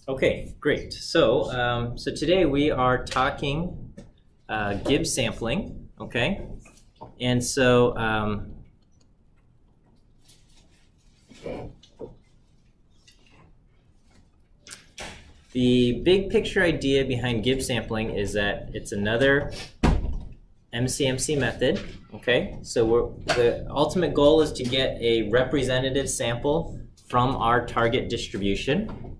Okay, great. So today we are talking Gibbs sampling, okay? And so the big picture idea behind Gibbs sampling is that it's another MCMC method, okay? So the ultimate goal is to get a representative sample from our target distribution.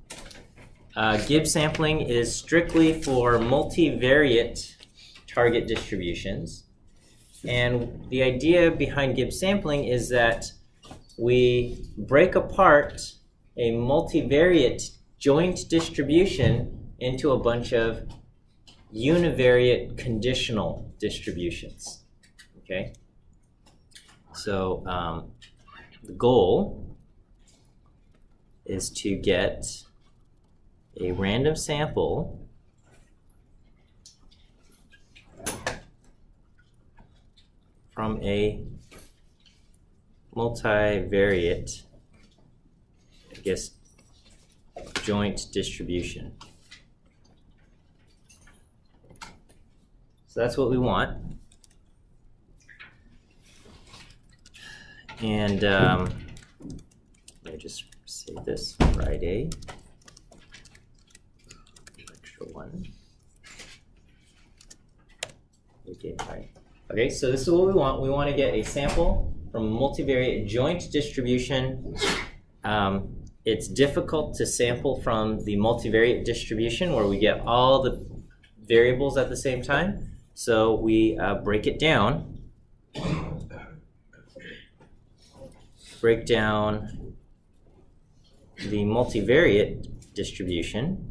Gibbs sampling is strictly for multivariate target distributions. And the idea behind Gibbs sampling is that we break apart a multivariate joint distribution into a bunch of univariate conditional distributions, okay? So the goal is to get a random sample from a multivariate, I guess, joint distribution. So that's what we want. And let me just save this Friday. Extra one. Okay, right. Okay, so this is what we want. We want to get a sample from a multivariate joint distribution. It's difficult to sample from the multivariate distribution where we get all the variables at the same time. So we break it down. Break down the multivariate distribution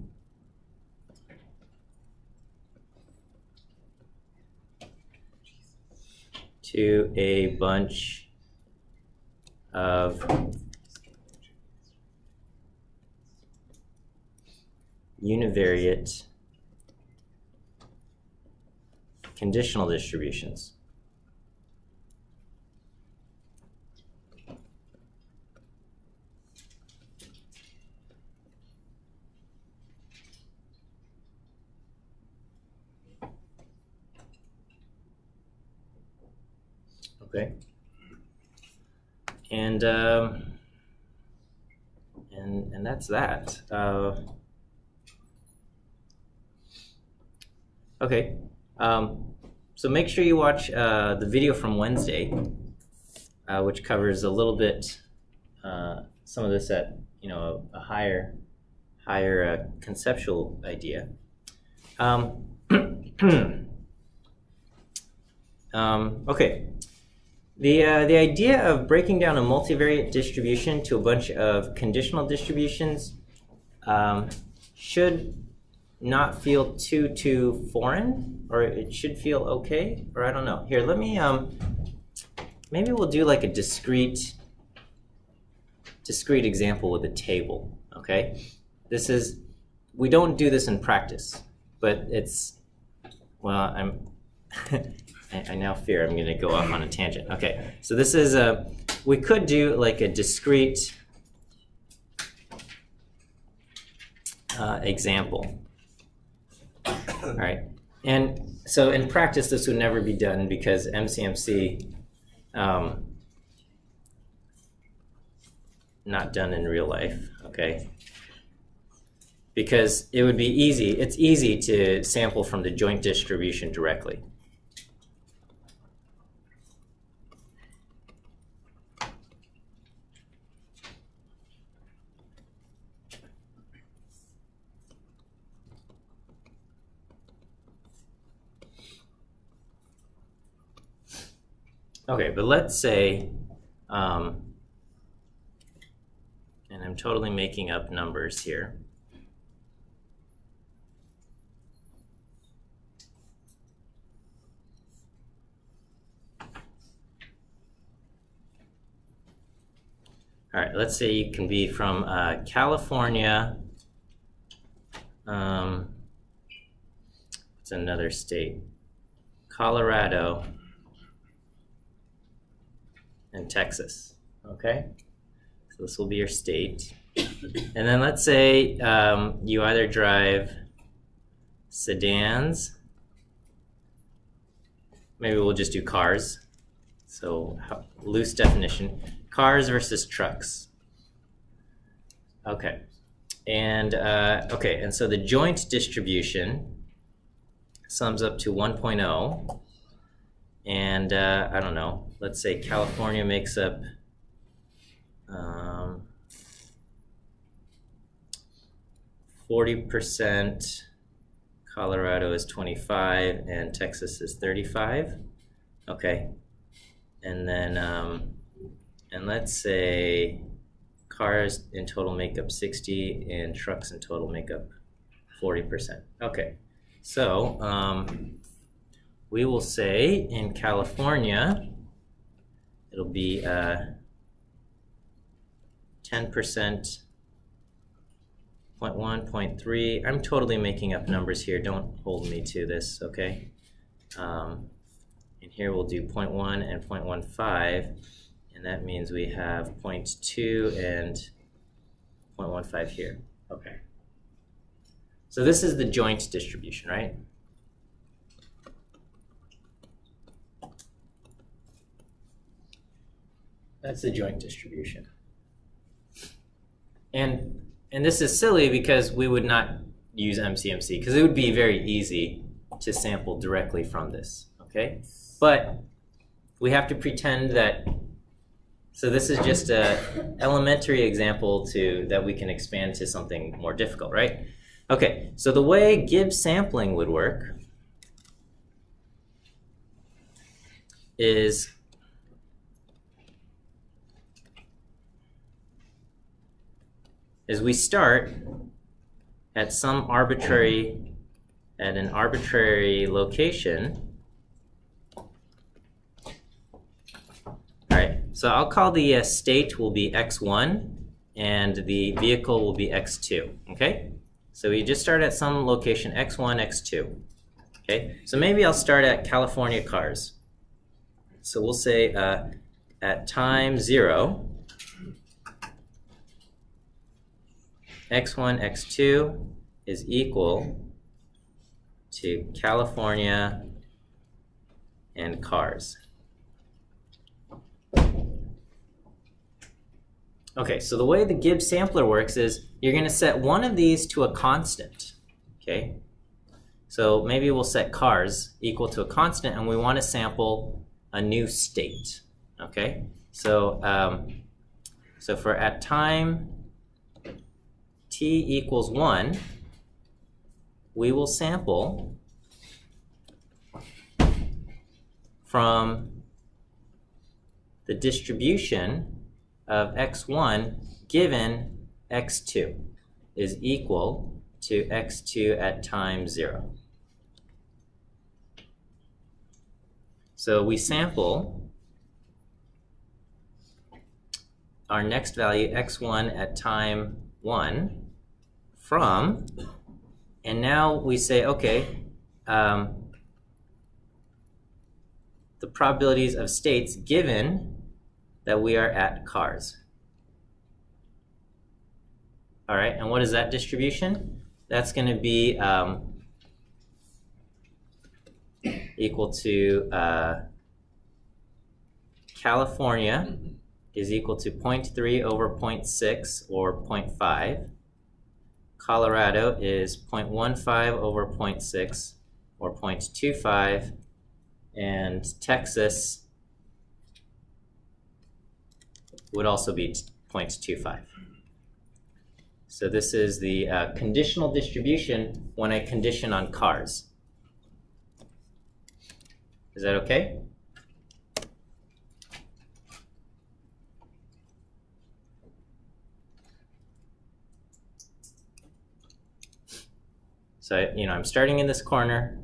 to a bunch of univariate conditional distributions. Okay, and that's that. Okay, so make sure you watch the video from Wednesday, which covers a little bit some of this at a higher conceptual idea. Okay. The idea of breaking down a multivariate distribution to a bunch of conditional distributions should not feel too foreign, or it should feel okay, or I don't know. Here, let me maybe we'll do like a discrete example with a table. Okay, we don't do this in practice, but I'm I now fear I'm going to go off on a tangent. Okay, so this is we could do like a discrete example. All right, and so in practice this would never be done because MCMC not done in real life. Okay, because it would be easy. It's easy to sample from the joint distribution directly. Okay, but let's say, and I'm totally making up numbers here. All right, let's say you can be from California. What's another state? Colorado and Texas. Okay, so this will be your state. And then let's say you either drive sedans, maybe we'll just do cars. So loose definition, cars versus trucks. Okay, and and so the joint distribution sums up to 1.0, and I don't know, let's say California makes up 40%, Colorado is 25, and Texas is 35. Okay, and then and let's say cars in total make up 60 and trucks in total make up 40%. Okay, so we will say in California it'll be 10%, 0.1, 0.3. I'm totally making up numbers here. Don't hold me to this, okay? And here we'll do 0.1 and 0.15, and that means we have 0.2 and 0.15 here. Okay. So this is the joint distribution, right? That's the joint distribution. And this is silly because we would not use MCMC because it would be very easy to sample directly from this, okay? But we have to pretend that, so this is just an elementary example that we can expand to something more difficult, right? Okay, so the way Gibbs sampling would work is we start at an arbitrary location. All right, so I'll call the state will be x1 and the vehicle will be x2, okay? So we just start at some location x1, x2, okay? So maybe I'll start at California cars. So we'll say at time 0, x1, x2 is equal to California and cars. Okay, so the way the Gibbs sampler works is you're going to set one of these to a constant, okay? So maybe we'll set cars equal to a constant and we want to sample a new state, okay? So, so for at time t equals 1, we will sample from the distribution of x1 given x2 is equal to x2 at time 0. So we sample our next value x1 at time 1 from, and now we say, okay, the probabilities of states given that we are at cars. All right, and what is that distribution? That's going to be equal to California is equal to 0.3 over 0.6 or 0.5. Colorado is 0.15 over 0.6 or 0.25. And Texas would also be 0.25. So this is the conditional distribution when I condition on cars. Is that okay? So, I'm starting in this corner,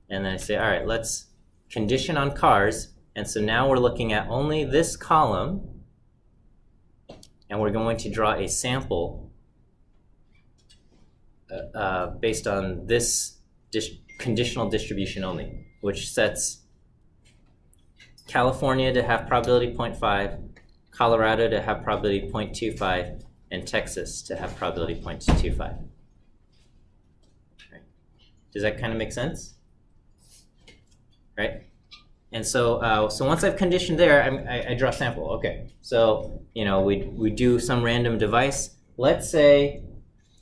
and then I say, all right, let's condition on cars. And so now we're looking at only this column, and we're going to draw a sample based on this conditional distribution only, which sets California to have probability 0.5, Colorado to have probability 0.25, and Texas to have probability 0.25. Right. Does that kind of make sense? Right? And so, so once I've conditioned there, I draw a sample. Okay, so we do some random device. Let's say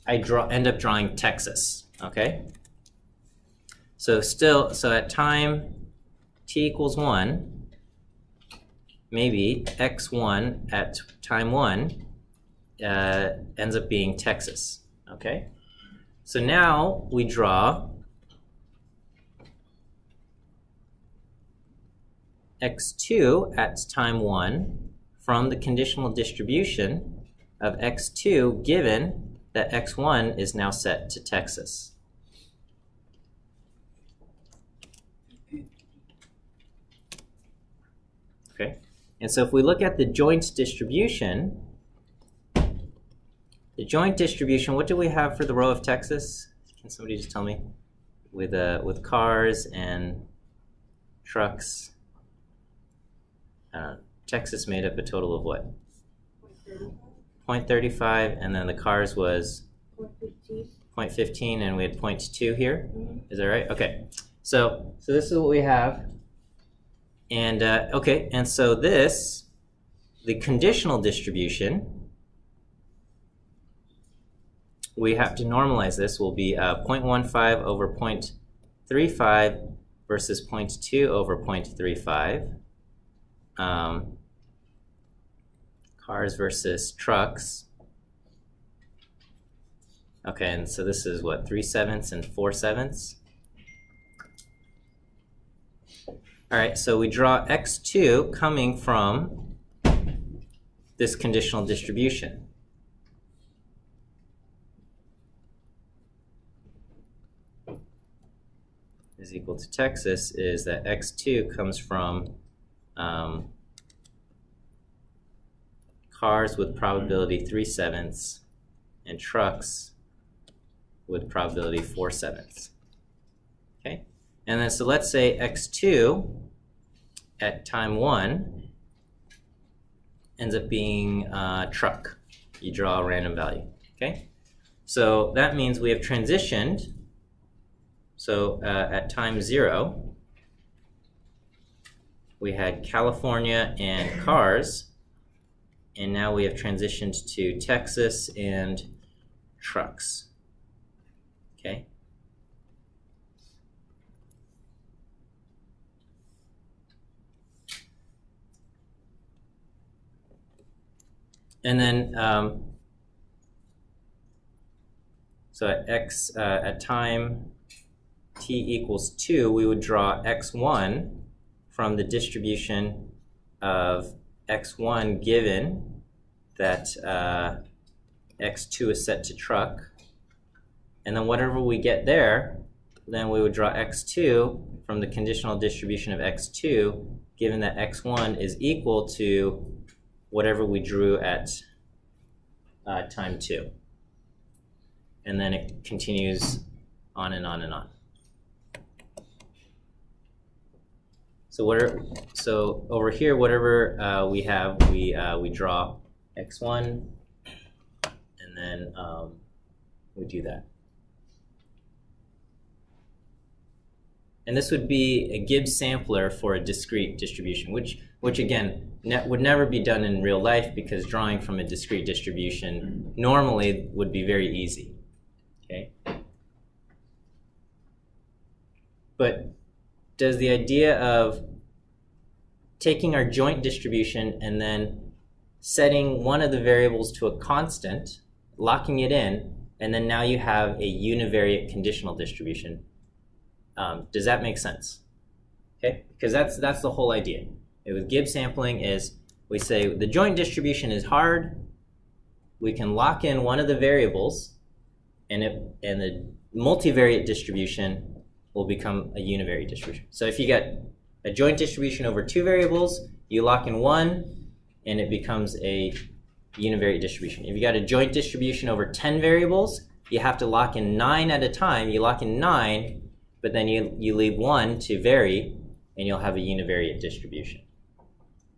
I end up drawing Texas. Okay. So at time t equals 1, maybe x1 at time 1 ends up being Texas. Okay. So now we draw x2 at time 1 from the conditional distribution of x2 given that x1 is now set to Texas. Okay, and so if we look at the joint distribution, what do we have for the row of Texas? Can somebody just tell me? With cars and trucks. Texas made up a total of what? 0.35, and then the cars was 0.15, and we had 0.2 here. Is that right? Okay. So this is what we have, and okay, and so the conditional distribution, we have to normalize this. Will be 0.15 over 0.35 versus 0.2 over 0.35. Cars versus trucks. Okay, and so this is what, 3/7 and 4/7. All right, so we draw x2 coming from this conditional distribution. Is equal to Texas is that x2 comes from cars with probability 3/7 and trucks with probability 4/7. Okay, and then so let's say x2 at time 1 ends up being truck. You draw a random value. Okay, so that means we have transitioned. So at time 0, we had California and cars, and now we have transitioned to Texas and trucks. Okay. And then, so at time t equals 2, we would draw x1 from the distribution of x1 given that x2 is set to truck. And then whatever we get there, then we would draw x2 from the conditional distribution of x2 given that x1 is equal to whatever we drew at time 2. And then it continues on and on and on. So over here, whatever we have, we draw x1, and then we do that. And this would be a Gibbs sampler for a discrete distribution, which again would never be done in real life because drawing from a discrete distribution normally would be very easy. Okay. But does the idea of taking our joint distribution and then setting one of the variables to a constant, locking it in, and then now you have a univariate conditional distribution, does that make sense? Okay, because that's the whole idea. With Gibbs sampling is we say the joint distribution is hard, we can lock in one of the variables, and the multivariate distribution will become a univariate distribution. So if you get a joint distribution over 2 variables, you lock in 1, and it becomes a univariate distribution. If you got a joint distribution over 10 variables, you have to lock in 9 at a time. You lock in 9, but then you leave 1 to vary, and you'll have a univariate distribution.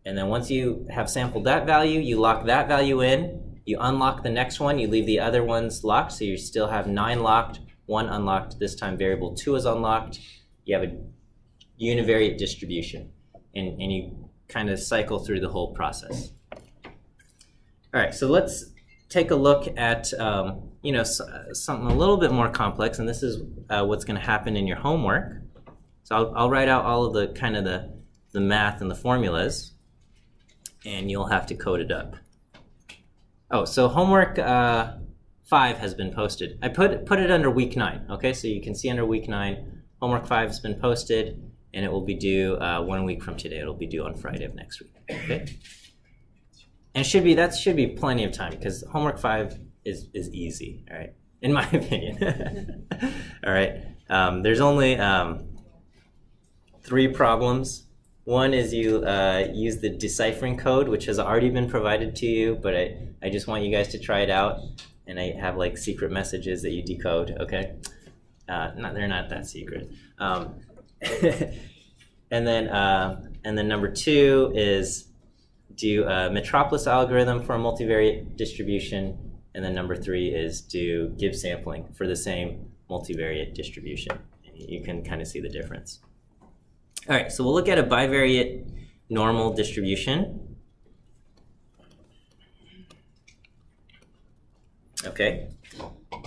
And then once you have sampled that value, you lock that value in, You unlock the next one, you leave the other ones locked, so you still have 9 locked, 1 unlocked. This time variable 2 is unlocked. You have a univariate distribution, and you kind of cycle through the whole process. All right, so let's take a look at something a little bit more complex, and this is what's going to happen in your homework. So I'll write out all of the kind of the math and the formulas, and you'll have to code it up. Oh, so homework 5 has been posted. I put it under week 9. Okay, so you can see under week 9, homework 5 has been posted, and it will be due 1 week from today. It'll be due on Friday of next week. Okay, and that should be plenty of time because homework 5 is easy. All right, in my opinion. All right, there's only 3 problems. One is you use the deciphering code, which has already been provided to you, but I just want you guys to try it out, and I have like secret messages that you decode. Okay, they're not that secret. And then number 2 is do a Metropolis algorithm for a multivariate distribution, and then number 3 is do Gibbs sampling for the same multivariate distribution. You can kind of see the difference. All right, so we'll look at a bivariate normal distribution. Okay,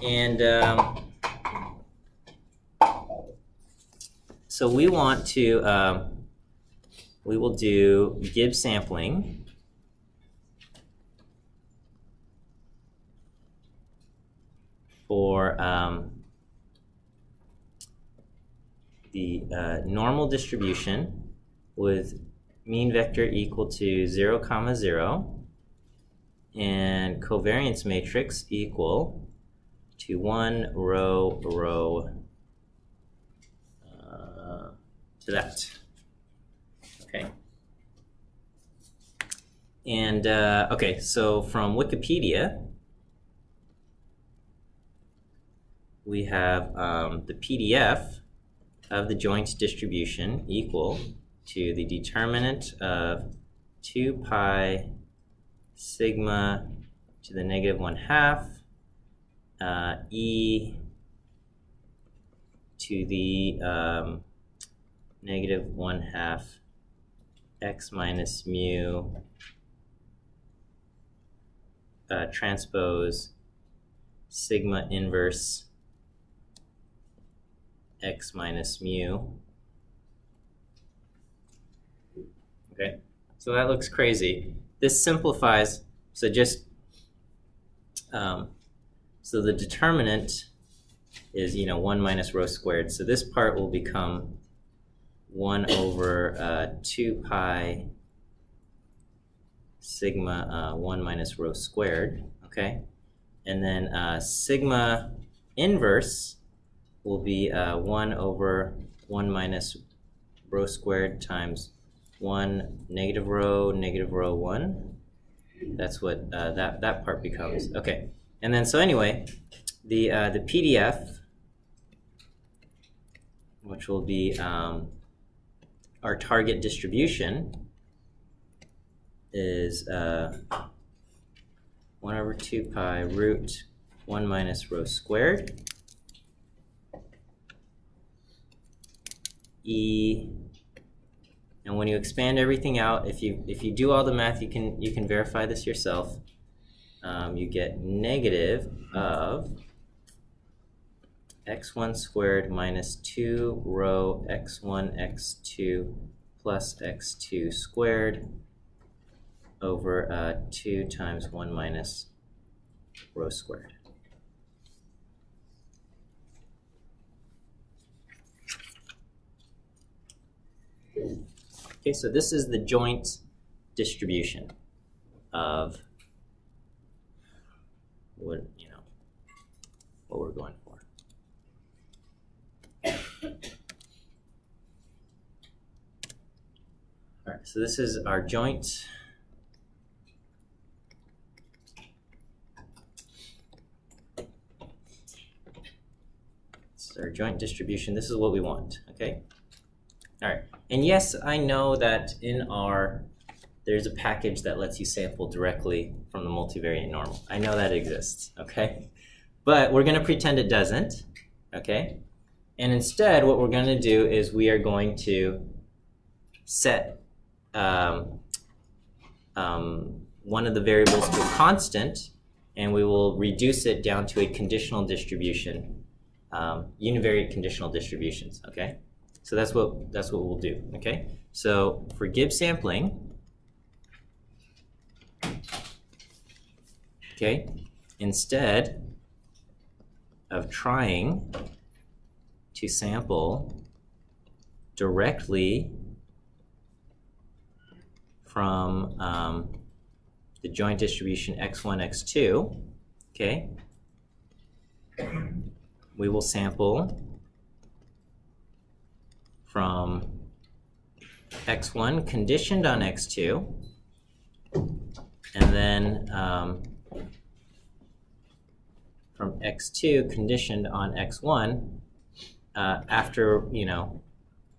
and so we want to, we will do Gibbs sampling for the normal distribution with mean vector equal to 0, 0, and covariance matrix equal to 1 row to that. Okay. And okay, so from Wikipedia, we have the PDF of the joint distribution equal to the determinant of 2 pi sigma to the -1/2 e to the -1/2 x minus mu transpose sigma inverse x minus mu. Okay, so that looks crazy. This simplifies, so just, so the determinant is, 1 minus rho squared. So this part will become 1 over 2 pi sigma 1 minus rho squared, okay? And then sigma inverse will be 1 over 1 minus rho squared times 1 negative rho 1. That's what that part becomes. Okay, and then so anyway, the PDF, which will be our target distribution, is 1 over 2 pi root 1 minus rho squared e, and when you expand everything out, if you do all the math, you can verify this yourself. You get negative of x1 squared minus 2 rho x1 x2 plus x2 squared over 2 times 1 minus rho squared. Okay, so this is the joint distribution of what we're going for. All right, so this is our joint. This is our joint distribution. This is what we want, okay? All right, and yes, I know that in our there's a package that lets you sample directly from the multivariate normal. I know that exists, okay? But we're going to pretend it doesn't, okay? And instead, what we're going to do is we are going to set one of the variables to a constant, and we will reduce it down to a conditional distribution, univariate conditional distributions, okay? So that's what we'll do, okay? So for Gibbs sampling, okay, instead of trying to sample directly from the joint distribution x1, x2, okay, we will sample from x1 conditioned on x2, and then from x2 conditioned on x1 after, you know,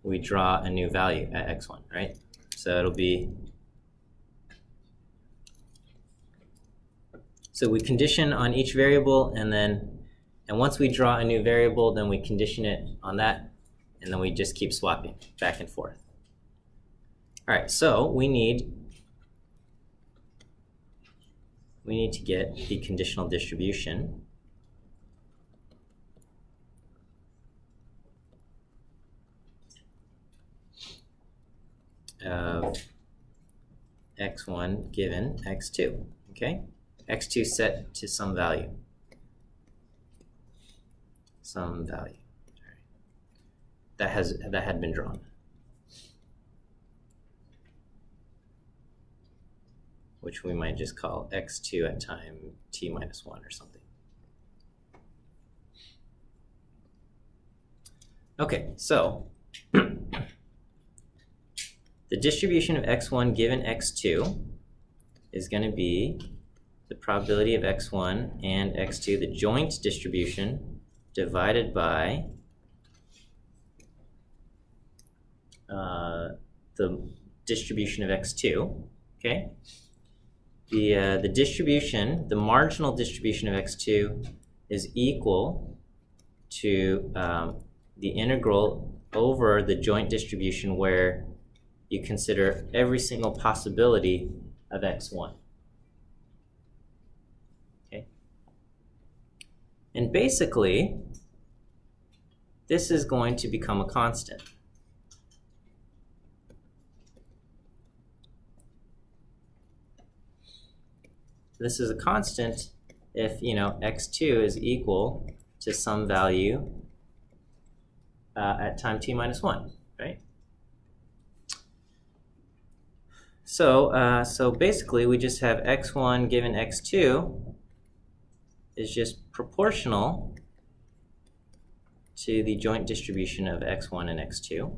we draw a new value at x1, right? So it'll be, so we condition on each variable, and once we draw a new variable, then we condition it on that, and then we just keep swapping back and forth. All right, so we need to get the conditional distribution of x1 given x2, okay? x2 set to some value. Some value. That had been drawn. Which we might just call x2 at time t minus 1 or something. Okay, so the distribution of x1 given x2 is going to be the probability of x1 and x2, the joint distribution, divided by the distribution of x2, okay? The distribution, the marginal distribution of x2 is equal to the integral over the joint distribution where you consider every single possibility of x1. Okay? And basically, this is going to become a constant. This is a constant if, you know, x2 is equal to some value at time t minus 1, right? So basically we just have x1 given x2 is just proportional to the joint distribution of x1 and x2.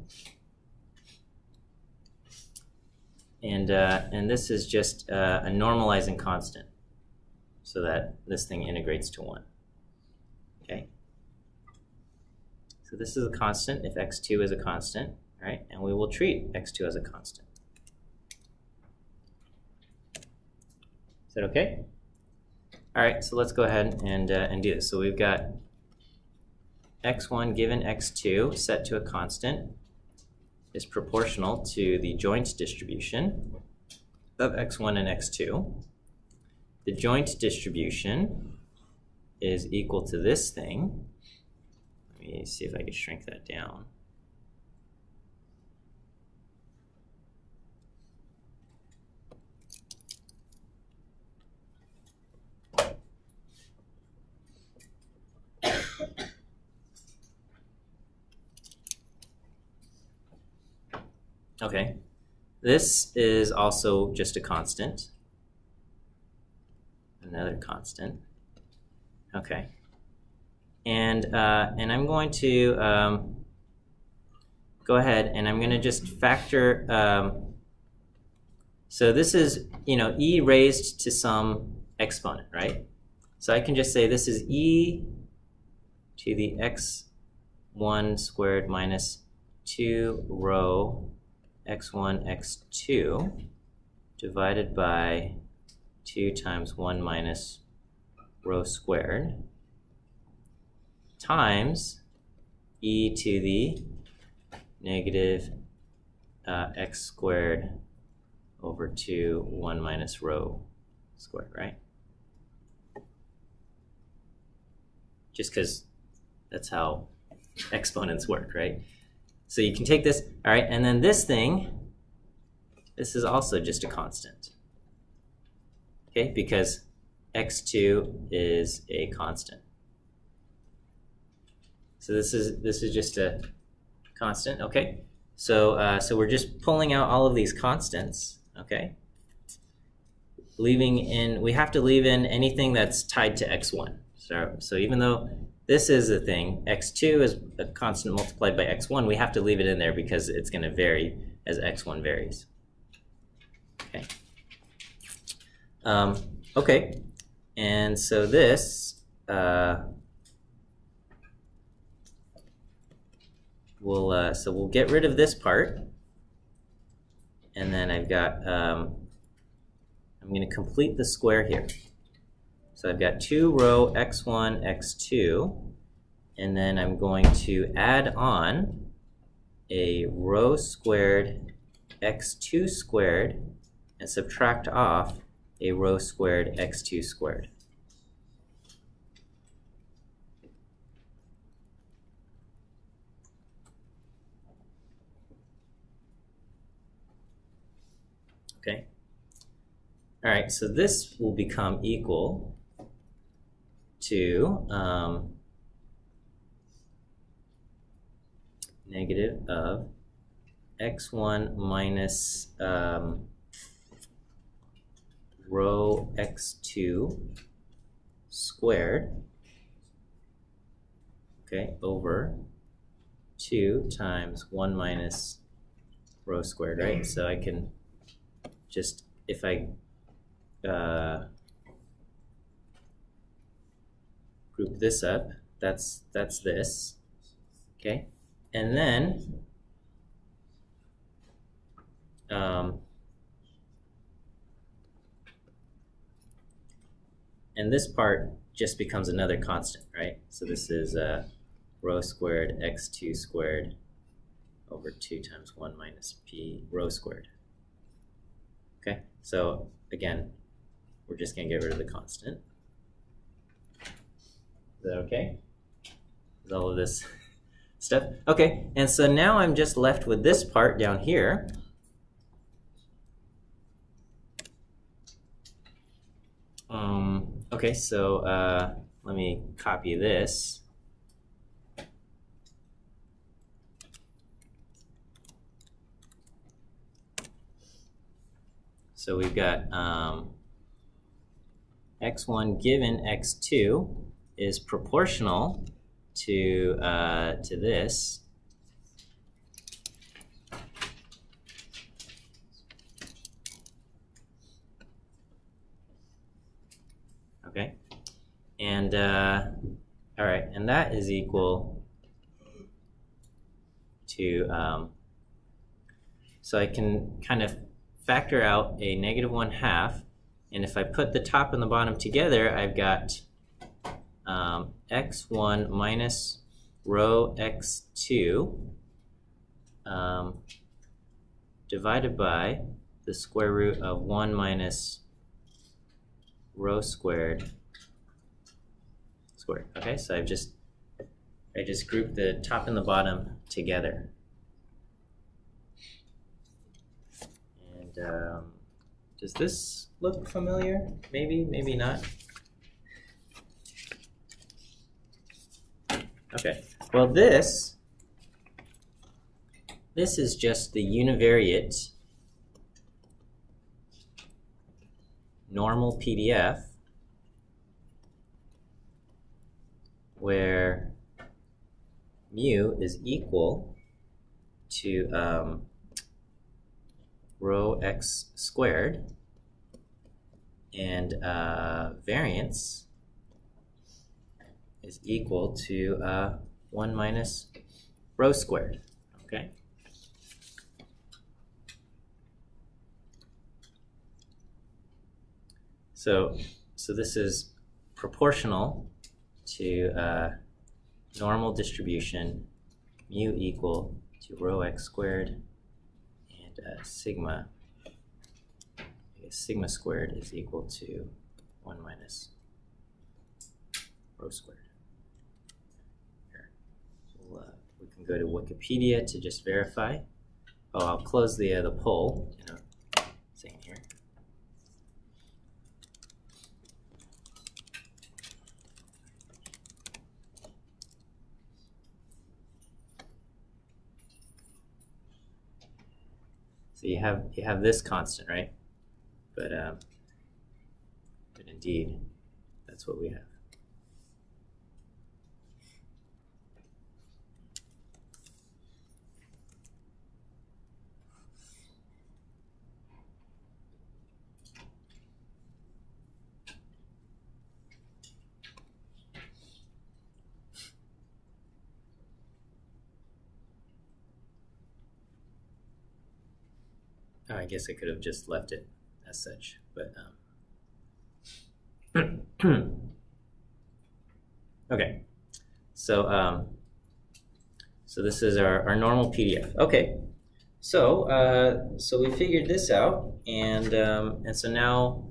And this is just a normalizing constant so that this thing integrates to 1. Okay? So this is a constant if x2 is a constant, right? And we will treat x2 as a constant. Is that okay? All right, so let's go ahead and do this. So we've got x1 given x2 set to a constant is proportional to the joint distribution of x1 and x2. The joint distribution is equal to this thing. Let me see if I can shrink that down. Okay, this is also just a constant. Another constant. Okay, and I'm going to go ahead and I'm going to just factor. So this is, you know, e raised to some exponent, right? So I can just say this is e to the x1 squared minus 2 rho x1, x2, divided by 2 times 1 minus rho squared times e to the negative x squared over 2 1 minus rho squared, right? Just because that's how exponents work, right? So you can take this, all right, and then this thing, this is also just a constant, okay, because x2 is a constant. So this is just a constant, okay? So so we're just pulling out all of these constants, okay? Leaving in, we have to leave in anything that's tied to x1. So even though this is a thing, x2 is a constant multiplied by x1, we have to leave it in there because it's going to vary as x1 varies. Okay. Okay, and so this we'll get rid of this part, and then I've got I'm going to complete the square here. So I've got 2 rho x1 x2, and then I'm going to add on a rho squared x2 squared and subtract off a rho squared x2 squared. Okay. All right, so this will become equal to negative of x1 minus rho x2 squared, okay, over 2 times 1 minus rho squared, right? So I can just, if I group this up, that's this, okay? And then and this part just becomes another constant, right? So this is rho squared x2 squared over 2 times 1 minus p rho squared. Okay, so again, we're just going to get rid of the constant. Is that okay? Is all of this stuff? Okay, and so now I'm just left with this part down here. Okay, so let me copy this. So we've got x1 given x2 is proportional to this. Okay, and all right, and that is equal to, so I can kind of factor out a negative 1/2, and if I put the top and the bottom together, I've got x1 minus rho x2 divided by the square root of 1 minus rho squared. Okay, so I just grouped the top and the bottom together. And does this look familiar? Maybe, maybe not. Okay, well this is just the univariate normal PDF where mu is equal to rho x squared, and variance is equal to 1 minus rho squared, okay? So this is proportional to normal distribution mu equal to rho x squared, and sigma squared is equal to 1 minus rho squared. Here. We can go to Wikipedia to just verify. Oh, I'll close the poll in a second here. So you have this constant, right? But indeed, that's what we have. Oh, I guess I could have just left it as such, but okay. So so this is our normal PDF. Okay. So so we figured this out, and so now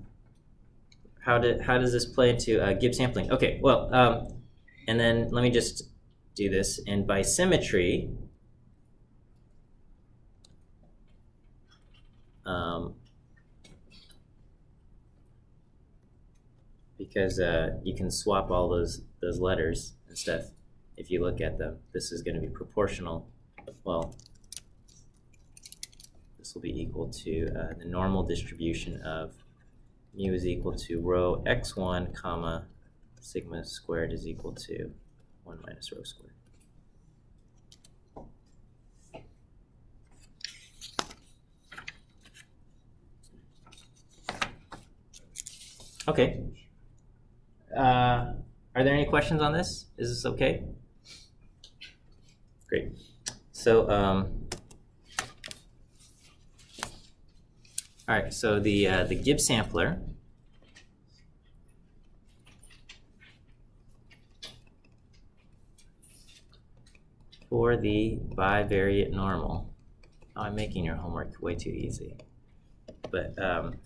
how does this play into Gibbs sampling? Okay. Well, and then let me just do this, and by symmetry. Because you can swap all those letters and stuff. If you look at them, this is going to be proportional. Well, this will be equal to the normal distribution of mu is equal to rho x1 comma sigma squared is equal to 1 minus rho squared. Okay. Are there any questions on this? Is this okay? Great. So, all right. So the Gibbs sampler for the bivariate normal. Oh, I'm making your homework way too easy. But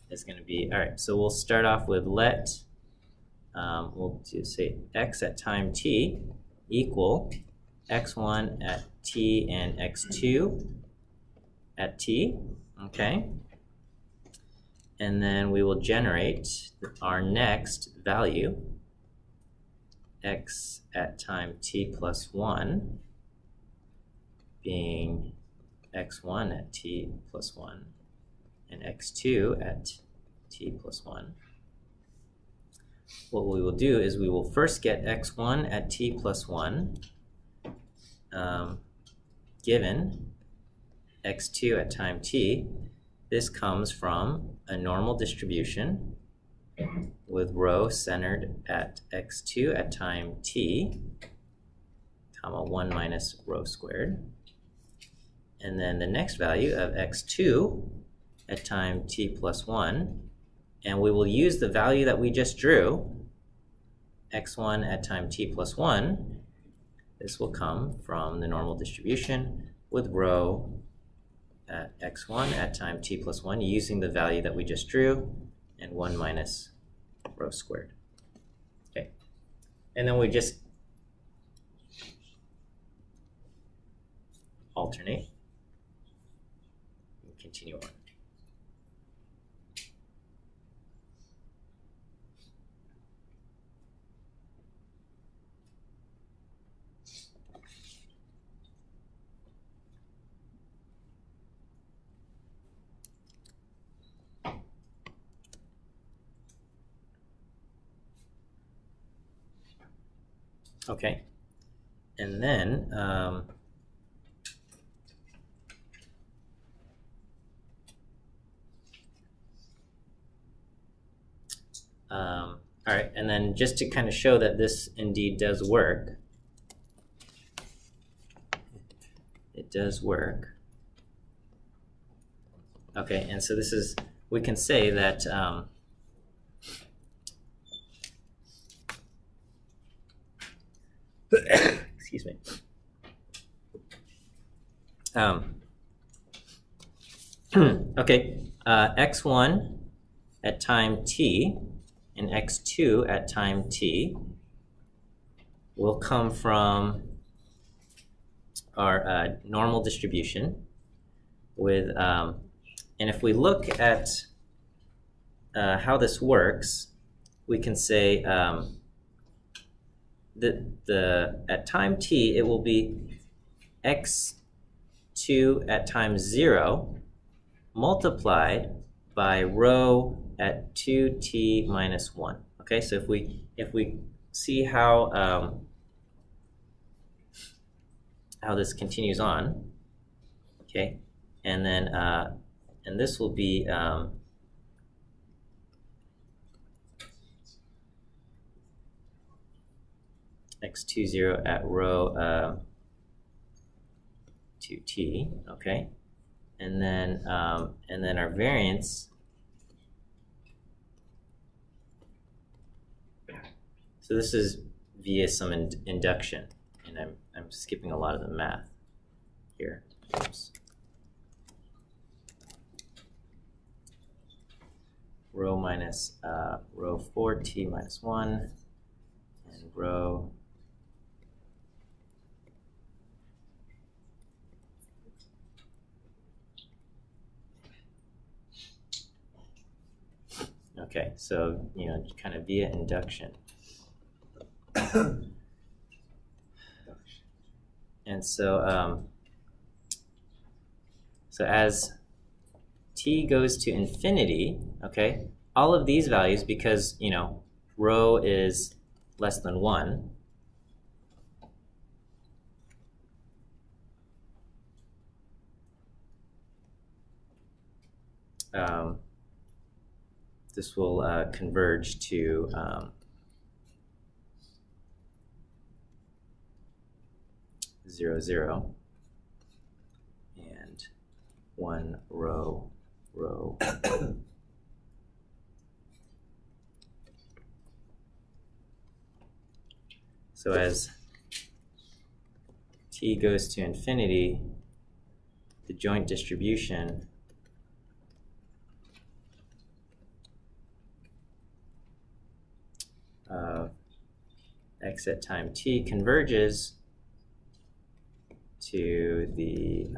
it's going to be, all right, so we'll start off with we'll just say x at time t equal x1 at t and x2 at t, okay? And then we will generate our next value, x at time t plus 1, being x1 at t plus 1. And x2 at t plus 1. What we will do is we will first get x1 at t plus 1 given x2 at time t. This comes from a normal distribution with rho centered at x2 at time t, comma 1 minus rho squared. And then the next value of x2 at time t plus 1, and we will use the value that we just drew, x1 at time t plus 1. This will come from the normal distribution with rho at x1 at time t plus 1 using the value that we just drew, and 1 minus rho squared. Okay, and then we just alternate and continue on. Okay, and then all right, and then just to kind of show that this indeed does work, it does work. Okay, and so this is, we can say that Okay, x1 at time t and x2 at time t will come from our normal distribution with, and if we look at how this works, we can say that at time t it will be x2 at time 0 multiplied by rho at 2t minus 1. Okay, so if we see how this continues on, okay, and then and this will be x20 at rho 2t, okay, and then our variance. So this is via some induction, and I'm skipping a lot of the math here. Oops. Rho minus rho 4t minus 1 and rho okay, so kind of via induction. And so so as t goes to infinity, okay, all of these values, because rho is less than 1, this will converge to 0, 0, and 1 rho. So as t goes to infinity, the joint distribution of x at time t converges to the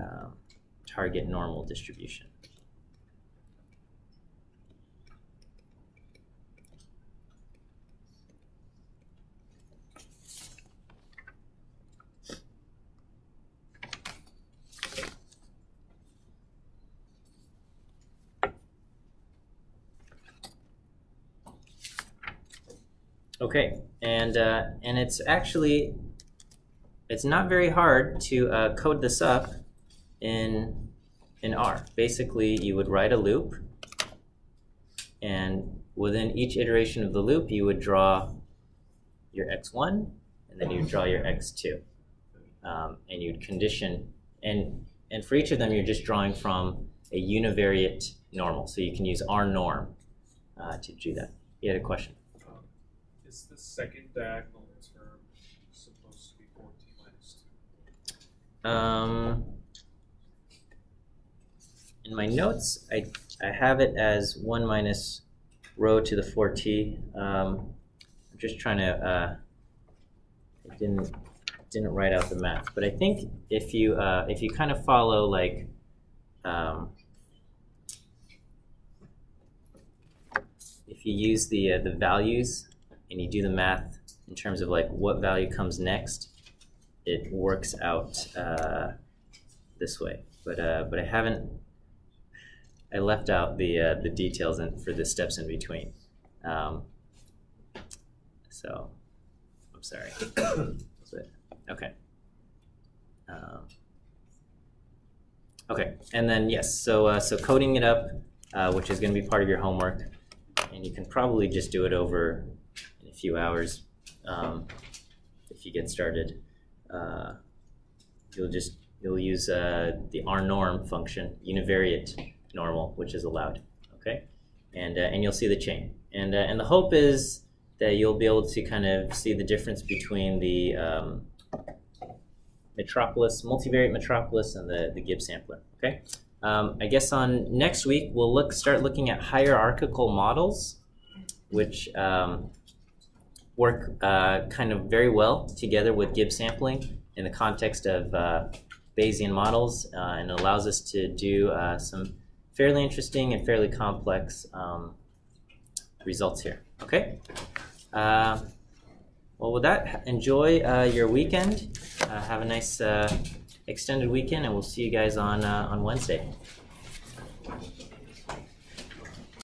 target normal distribution. Okay, and it's not very hard to code this up in R. Basically, you would write a loop, and within each iteration of the loop, you would draw your x1, and then you would draw your x2, and you'd condition, and for each of them, you're just drawing from a univariate normal, so you can use R norm to do that. You had a question? Is the second diagonal term supposed to be 4t minus 2? In my notes, I have it as 1 minus rho to the 4t. I'm just trying to. I didn't write out the math, but I think if you kind of follow like. If you use the values and you do the math in terms of like what value comes next, it works out this way. But I haven't. I left out the details for the steps in between. So I'm sorry. But, okay. Okay, and then yes. So coding it up, which is going to be part of your homework, and you can probably just do it over in a few hours if you get started. You'll use the R norm function, univariate normal, which is allowed. Okay, and you'll see the chain. And the hope is that you'll be able to kind of see the difference between the Metropolis, multivariate Metropolis, and the Gibbs Sampler. Okay. I guess on next week we'll start looking at hierarchical models, which work kind of very well together with Gibbs sampling in the context of Bayesian models, and it allows us to do some fairly interesting and fairly complex results here. Okay. Well, with that, enjoy your weekend. Have a nice extended weekend, and we'll see you guys on Wednesday.